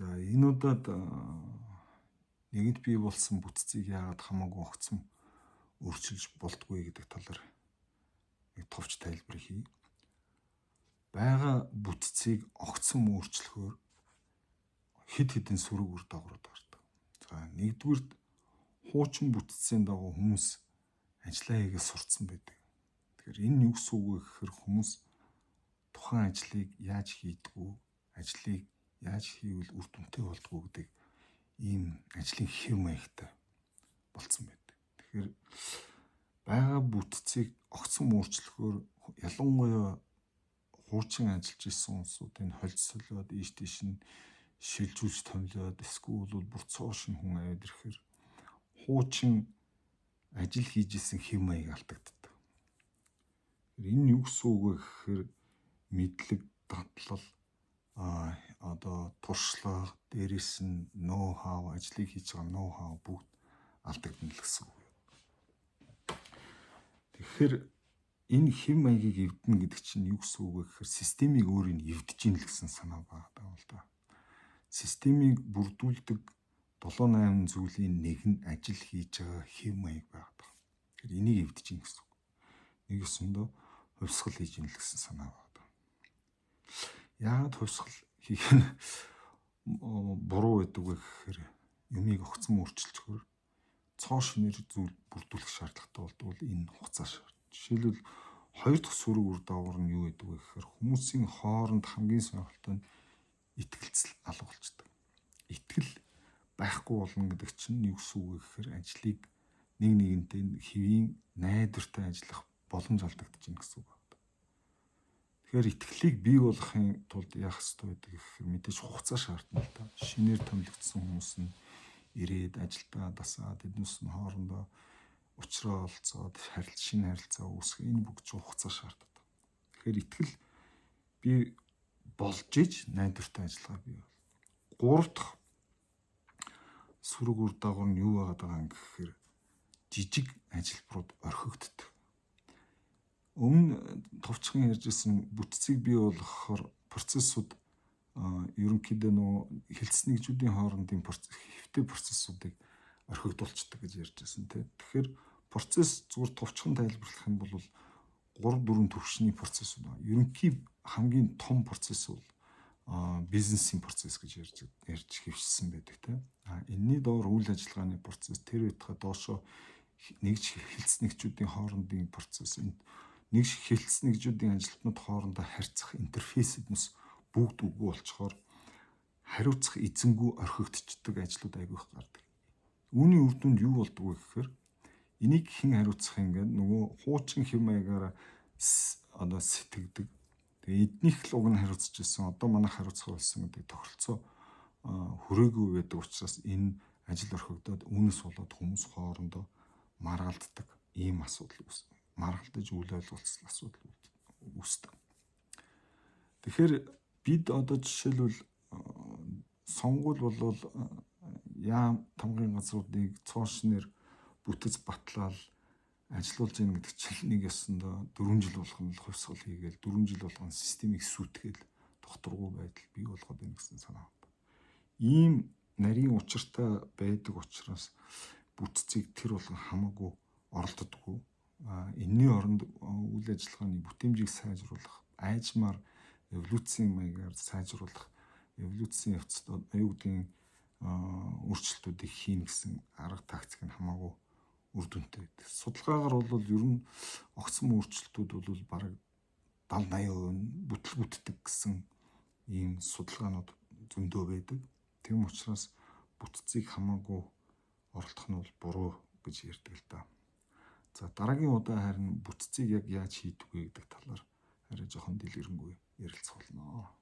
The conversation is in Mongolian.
За энэ удаад нэгэнт бий болсон бүтцийг яагаад хамаагүй огцом өөрчилж болдгүй гэдэг талаар нэг товч тайлбар хий. Бага бүтцийг огцом өөрчлөхөөр хэд хэдэн сөрөг үр дагаврууд гардаг. За нэгдүгээр хуучин бүтцийн дагуу хүмүүс ажиллаа хийгээ сурцсан байдаг. Тэгэхээр энэ юу гэсэн үг вэ гэхээр хүмүүс тухайн ажлыг яаж хийдгүү, ажлыг яаж хийвэл үр дүнтэй болдгоо гэдэг ийм ажлын хэв маягтай болцсон байдаг. Тэгэхээр бага бүтцийг огцом өөрчлөхөөр ялангуяа хуучин ажиллаж исэн хүмүүсийн холцсолоод ийш тийш нь шилжүүлж томлоод эсвэл бүр цоошин хүн аваад ирэхээр хуучин ажил хийж исэн хэв маяг алдагддаг. Энэ юу гэсэн үг вэ гэхээр мэдлэг, дадлал, туршлага, дээрэс нь ноу хау, ажлыг хийж байгаа ноу хау бүгд алдагдана л гэсэн үг. Тэгэхээр энэ хэв маягийг эвдэнэ гэдэг чинь юу гэсэн үг вэ гэхээр системийг өөрийг эвдэж ийн л гэсэн санаа байгаа юм л да. Системийг бүрдүүлдэг 7-8 зүйлийн нэг нь ажил хийж байгаа хэв маяг байгаа. Тэгэхээр энийг эвдэж ийн гэсэн үг. Нэг өсөндөө хувьсгал хийж ийн л гэсэн санаа байгаа. Яагаад хувьсгал хийх нь буруу байдаг вэ гэхээр юмыг огцом өөрчилчихөөр цоо шинээр зүйл бүрдүүлэх шаардлагатай болдог бол энэ хугацаа шаардна. Жишээлбэл хоёр дахь сөрөг үр дагавар нь юу гэдэг вэ гэхээр хүмүүсийн хооронд хамгийн сонирхолтой нь итгэлцэл алга болчдөг. Итгэл байхгүй болно гэдэг чинь юу гэсэн үг вэ гэхээр ажлыг нэг нэгэнтэй хэвийн найдвартай ажиллах боломж алдагдаж байна гэсэн үг байна. Тэгэхээр итгэлийг бий болгохын тулд яах ёстой байдаг гэхээр мэдээж хугацаа шаардна л да. Шинээр томилогдсон хүмүүс нь ирээд ажилдаа дасаад эднээс нь хоорондоо уулзраа олцоод шинэ харилцаа үүсгэх энэ бүгд хугацаа шаарддаг. Тэгэхээр итгэл би болж иж найдвартай ажиллагаа бий бол. Гурав дахь сөрөг үр дагавар нь юу байгаа юм гэхээр жижиг ажилбарууд орхигддог. Өмнө товчхон ярьжсэн бүтцийг бий болгохоор процессыг ерөнхийдөө нөгөө хилцс нэгжүүдийн хоорондын хэвтэй процессуудыг орхигдуулцдаг гэж ярьжсэн тийм. Тэгэхээр процесс зүгээр товчхон тайлбарлах юм бол 3-4 төвшний процессууд байна. Ерөнхий хамгийн том процесс бол бизнесийн процесс гэж ярьж хэвшсэн байдаг тийм. Энэний доор үйл ажиллагааны процесс тэр байтугай доошо нэгж хилцс нэгжүүдийн хоорондын процесс нэг хилцс нэгжүүдийн ажилтнууд хоорондоо харьцах интерфейсэд нүс бүгд үгүй болчхоор хариуцах эзэнгүй орхигдчихдаг ажлууд айгүйх гардаг. Үүний үр дүнд юу болдог вэ гэхээр энийг хэн хариуцах юм гээд нөгөө хуучин хэв маягаараа сэтгэгдэг. Тэгээ эднийх л уг нь хариуцж ирсэн. Одоо манайх хариуцах болсон гэдэг тохиролцоо хүрээгүй байдаг учраас энэ ажил орхигдоод үүнээс болоод хүмүүс хоорондоо маргалддаг ийм асуудал үүсдэг. Маргалдаж үйл ойлголцол асуудал үүсдэг. Тэгэхээр бид одоо жишээлбэл сонгуул болвол яам тамгын газруудыг цоошнэр бүтэц батлал ажиллуулж ийн гэдэг чинь нэг ёсондоо 4 жил болгоно л хувьсгал хийгээл 4 жил болгоно системийг сүйтгээл докторгүй байдал бий болгоод байна гэсэн санаа байна. Ийм нарийн учиртай байдаг учраас бүтцийг тэр болгон хамаагүй оролддоггүй. Энэний оронд үйл ажиллагааны бүтээмжийг сайжруулах, айжмаар эволюцийн маягаар сайжруулах, эволюцийн явцад юу гэдгийг өөрчлөлтүүдийг хийн гэсэн арга тактик нь хамаагүй үр дүнтэй байдаг. Судалгаагаар бол ер нь огцом өөрчлөлтүүд бол бараг 70-80% бүтэл бүтдэг гэсэн ийм судалгаанууд зөндөө байдаг. Тэм учраас бүтцийг хамаагүй оролдох нь бол буруу гэж ярьдаг л да. За дараагийн удаа харин бүтцийг яг яаж хийдэг вэ гэдэг талаар арай жоохон дэлгэрэнгүй ярилцах болно.